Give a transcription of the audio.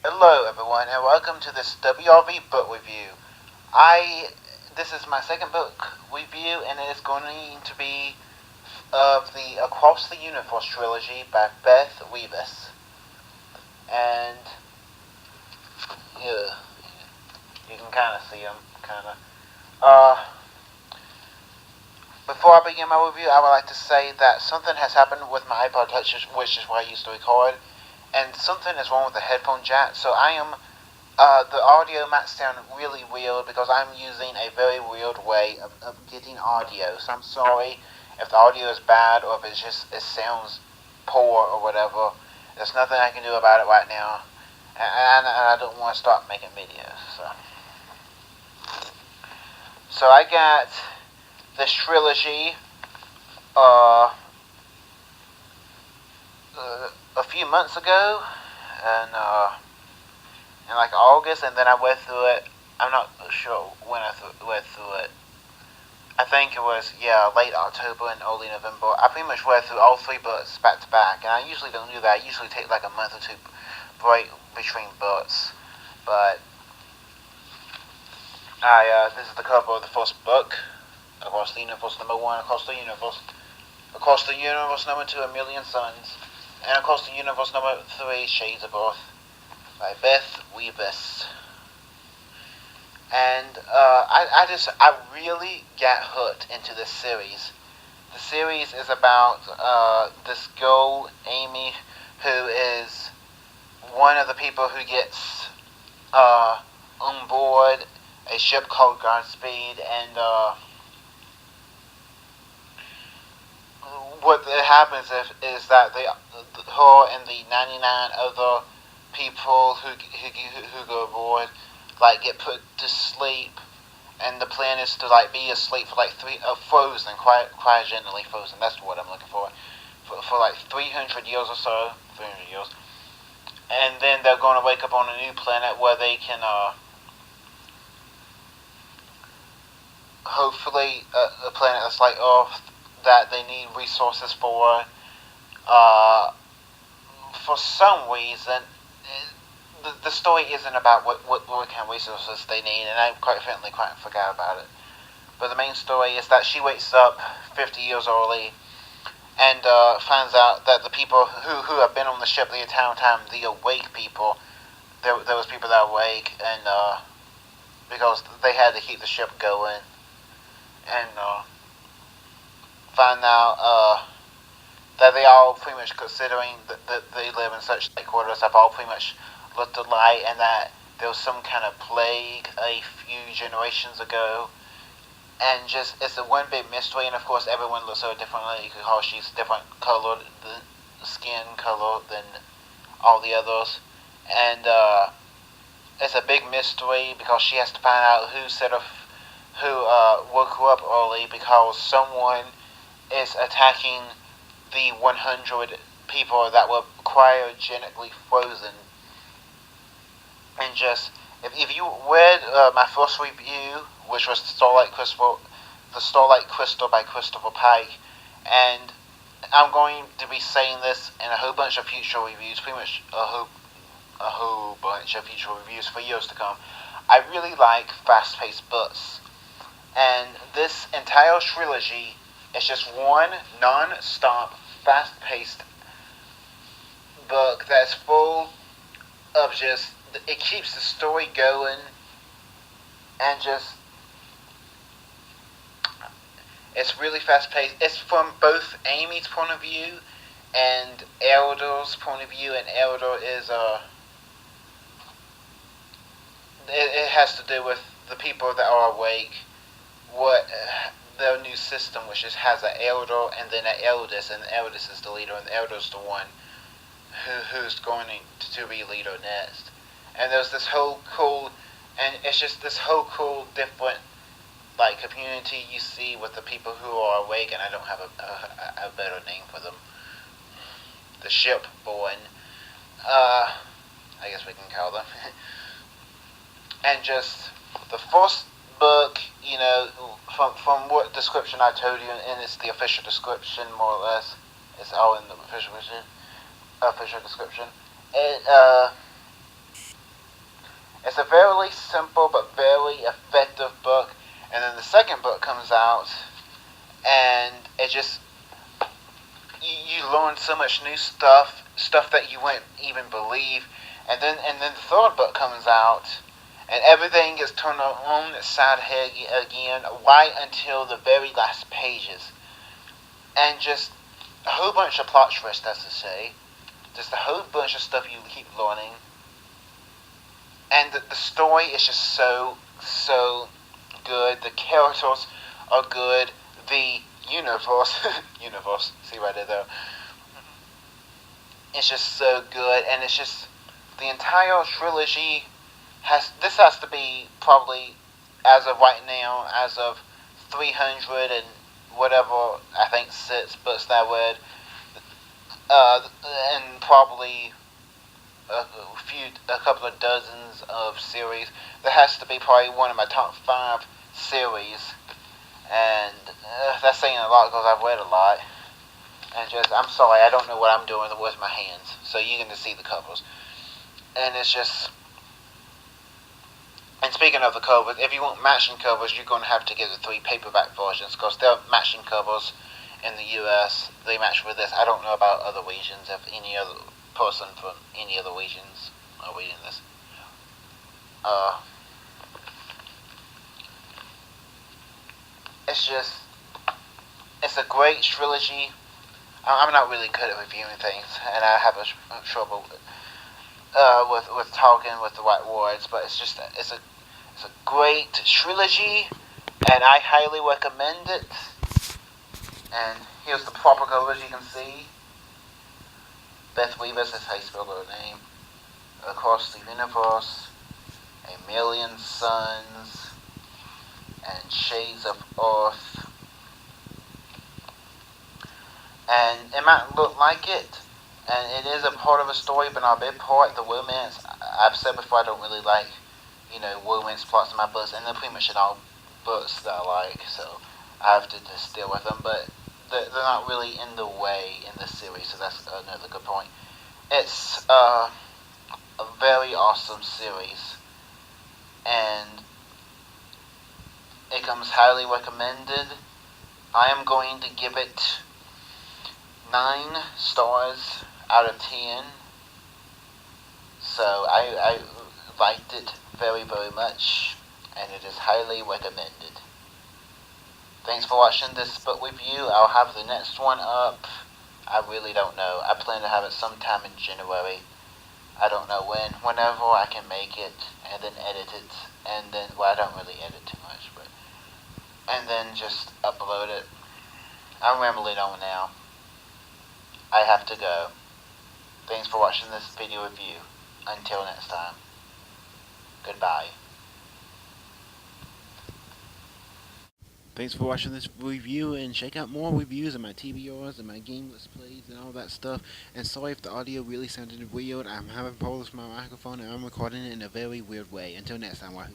Hello everyone and welcome to this WRV Book Review. This is my second book review and it is going to be of the Across the Universe trilogy by Beth Revis. And yeah, you can kind of see them, kind of. Before I begin my review, I would like to say that something has happened with my iPod Touch, which is where I used to record, and something is wrong with the headphone jack. So the audio might sound really weird because I'm using a very weird way of getting audio. So I'm sorry if the audio is bad or if it sounds poor or whatever. There's nothing I can do about it right now, and I don't want to start making videos. So I got this trilogy uh, a few months ago, and in like August, and then I went through it. I'm not sure when I read through it. I think it was late October and early November. I pretty much read through all three books back to back, and I usually don't do that. I usually take like a month or two break between books. But this is the cover of the first book, Across the Universe #1, Across the Universe #2, A Million Suns, and Across the Universe #3, Shades of Earth, by Beth Revis. And I really got hooked into this series. The series is about this girl, Amy, who is one of the people who gets on board a ship called Godspeed, and what happens is that her and the 99 other people who go aboard get put to sleep, and the plan is to be asleep for frozen, cryogenically frozen. That's what I'm looking for 300 years or so, 300 years, and then they're going to wake up on a new planet where they can hopefully a planet that's like Earth that they need resources for. For some reason, the story isn't about what kind of resources they need, and I quite frankly quite forgot about it. But the main story is that she wakes up 50 years early and finds out that the people who have been on the ship the entire time, the awake people, there was people that were awake, and because they had to keep the ship going, and find out that they all pretty much, considering that they live in such tight quarters, have all pretty much looked alike, and that there was some kind of plague a few generations ago, and just it's a one big mystery. And of course, everyone looks so differently because she's different colored, the skin color than all the others, and it's a big mystery because she has to find out who woke her up early because someone is attacking the 100 people that were cryogenically frozen. And just, if you read my first review, which was the Starlight Crystal by Christopher Pike, and I'm going to be saying this in a whole bunch of future reviews, pretty much a whole bunch of future reviews for years to come. I really like fast-paced books, and this entire trilogy is just one non-stop, fast-paced book that's full of just, it keeps the story going, and just, it's really fast-paced. It's from both Amy's point of view and Elder's point of view, and Elder is it has to do with the people that are awake, what their new system, which has an elder and then an eldest, and the eldest is the leader, and the elder's the one who's going to be leader next. And there's this whole cool, and it's just this whole cool different community you see with the people who are awake, and I don't have a better name for them. The shipborn, I guess we can call them. And just the first book, from what description I told you, and it's the official description, more or less. It's all in the official description. It fairly simple but very effective book. And then the second book comes out, and it just you learn so much new stuff that you wouldn't even believe. And then the third book comes out, and everything gets turned on its side head again, right until the very last pages, and just a whole bunch of plot twists, that's to say. Just a whole bunch of stuff you keep learning. And the story is just so good. The characters are good. The universe, see what I did there? It's just so good, and it's just, the entire trilogy has to be probably, as of right now, as of 300 and whatever, I think 6 books that I read, and probably a couple of dozens of series. That has to be probably one of my top 5 series, and that's saying a lot because I've read a lot. And just, I'm sorry, I don't know what I'm doing with my hands, so you're going to see the covers. And it's just, and speaking of the covers, if you want matching covers, you're going to have to get the 3 paperback versions, because they're matching covers in the US. They match with this. I don't know about other regions, if any other person from any other regions are reading this. It's just, it's a great trilogy. I'm not really good at reviewing things, and I have trouble with talking with the right words, but it's a great trilogy, and I highly recommend it. And here's the proper cover, as you can see. Beth Revis is how you spell her name. Across the universe, a million suns, and shades of earth. And it might look like it, and it is a part of a story, but not a big part. The romance, I've said before, I don't really like, romance plots in my books, and they're pretty much in all books that I like, so I have to just deal with them, but they're not really in the way in this series, so that's another good point. It's a very awesome series, and it comes highly recommended. I am going to give it 9 stars out of 10. So I liked it very, very much, and it is highly recommended. Thanks for watching this book review. I'll have the next one up. I really don't know. I plan to have it sometime in January. I don't know when. Whenever I can make it, and then edit it, and then, well, I don't really edit too much, but, and then just upload it. I'm rambling on now. I have to go. Thanks for watching this video review. Until next time. Goodbye. Thanks for watching this review, and check out more reviews of my TBRs and my game Let's Plays and all that stuff. And sorry if the audio really sounded weird. I'm having problems with my microphone, and I'm recording it in a very weird way. Until next time, Wahoo.